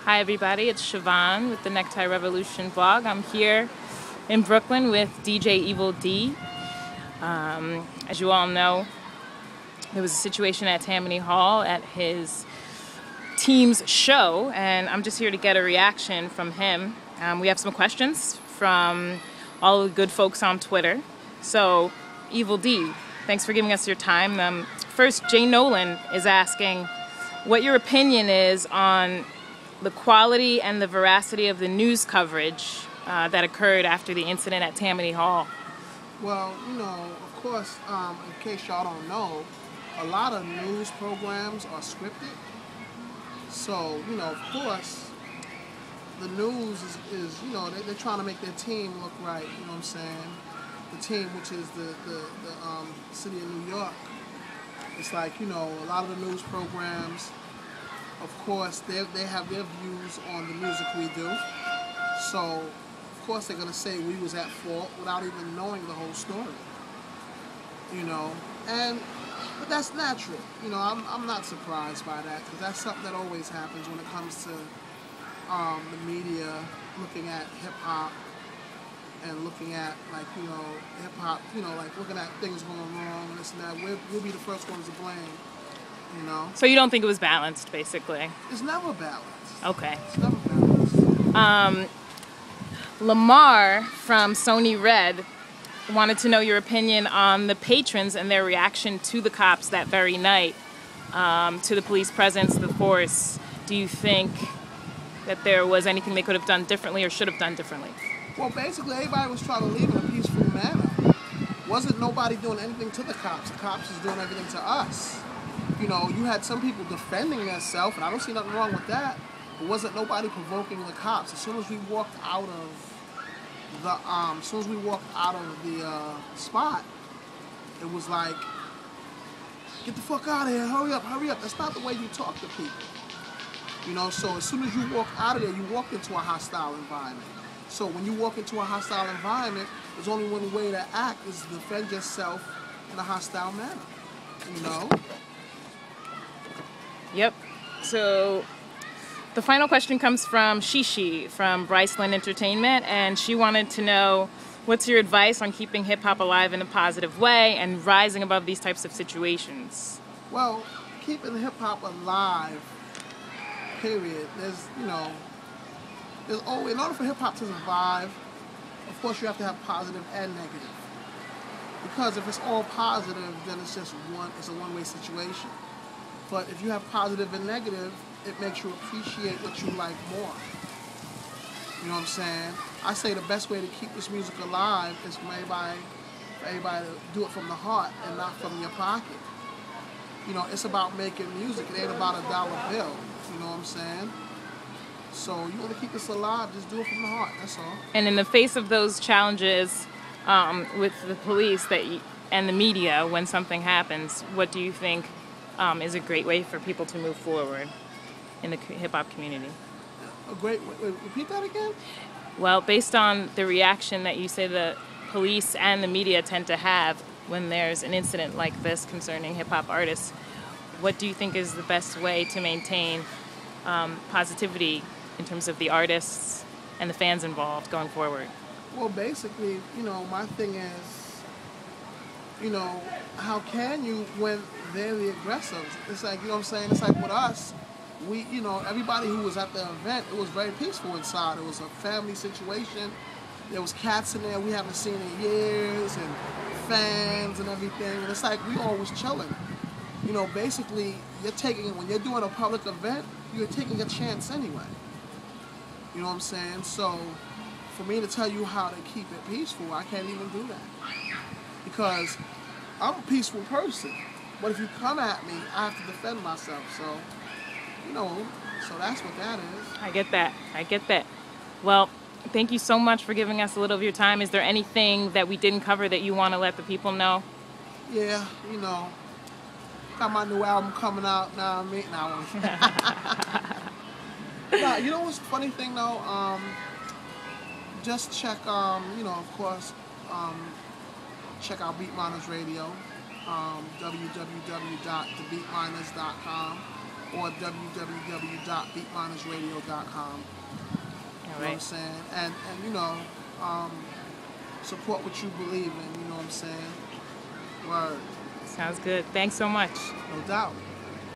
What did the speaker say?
Hi everybody, it's Siobhan with the Necktie Revolution blog. I'm here in Brooklyn with DJ EviL D. As you all know, there was a situation at Tammany Hall at his team's show, and I'm just here to get a reaction from him. We have some questions from all the good folks on Twitter. So, EviL D, thanks for giving us your time. First, Jay Nolan is asking what your opinion is on the quality and the veracity of the news coverage that occurred after the incident at Tammany Hall. Well, of course, in case y'all don't know, a lot of news programs are scripted. So, of course, the news is they're trying to make their team look right, you know what I'm saying? The team, which is the city of New York. It's like, a lot of the news programs, of course, they have their views on the music we do. So, of course, they're going to say we was at fault without even knowing the whole story. But that's natural. I'm not surprised by that, because that's something that always happens when it comes to the media looking at hip-hop and looking at, hip-hop, looking at things going wrong and this and that. We'll be the first ones to blame. So you don't think it was balanced, basically? It's never balanced. Okay. It's never balanced. Lamar from Sony Red wanted to know your opinion on the patrons and their reaction to the cops that very night, to the police presence, the force. Do you think that there was anything they could have done differently or should have done differently? Well, basically, everybody was trying to leave in a peaceful manner. Wasn't nobody doing anything to the cops. The cops was doing everything to us. You had some people defending themselves, and I don't see nothing wrong with that. But wasn't nobody provoking the cops. As soon as we walked out of the spot, it was like, get the fuck out of here, hurry up, hurry up. That's not the way you talk to people. So as soon as you walk out of there, you walk into a hostile environment. So when you walk into a hostile environment, there's only one way to act, is to defend yourself in a hostile manner. Yep. So the final question comes from Shishi from Bryceland Entertainment, and she wanted to know, what's your advice on keeping hip-hop alive in a positive way and rising above these types of situations? Well, keeping hip-hop alive, period, there's always, in order for hip-hop to survive, of course you have to have positive and negative. Because if it's all positive, then it's a one-way situation. But if you have positive and negative, it makes you appreciate what you like more. You know what I'm saying? I say the best way to keep this music alive is for everybody to do it from the heart and not from your pocket. It's about making music. It ain't about a dollar bill. You know what I'm saying? So you want to keep this alive, just do it from the heart. That's all. And in the face of those challenges with the police and the media, when something happens, what do you think is a great way for people to move forward in the hip-hop community? A great way. Repeat that again? Well, based on the reaction that you say the police and the media tend to have when there's an incident like this concerning hip-hop artists, what do you think is the best way to maintain positivity in terms of the artists and the fans involved going forward? Well, basically, my thing is, how can you when they're the aggressors? It's like, what I'm saying? It's like with us, we, everybody who was at the event, it was very peaceful inside. It was a family situation. There was cats in there we haven't seen in years, and fans and everything. And it's like we all was chilling. Basically, when you're doing a public event, you're taking a chance anyway. You know what I'm saying? So, for me to tell you how to keep it peaceful, I can't even do that. Because I'm a peaceful person. But if you come at me, I have to defend myself. So, so that's what that is. I get that. Well, thank you so much for giving us a little of your time. Is there anything that we didn't cover that you want to let the people know? Yeah, got my new album coming out now. Nah, you know what's the funny thing though? Just check, of course, check out Beatminers Radio, www.thebeatminers.com. or www.beatminersradio.com. You know what I'm saying? And you know, support what you believe in, you know what I'm saying? Word. Sounds good. Thanks so much. No doubt.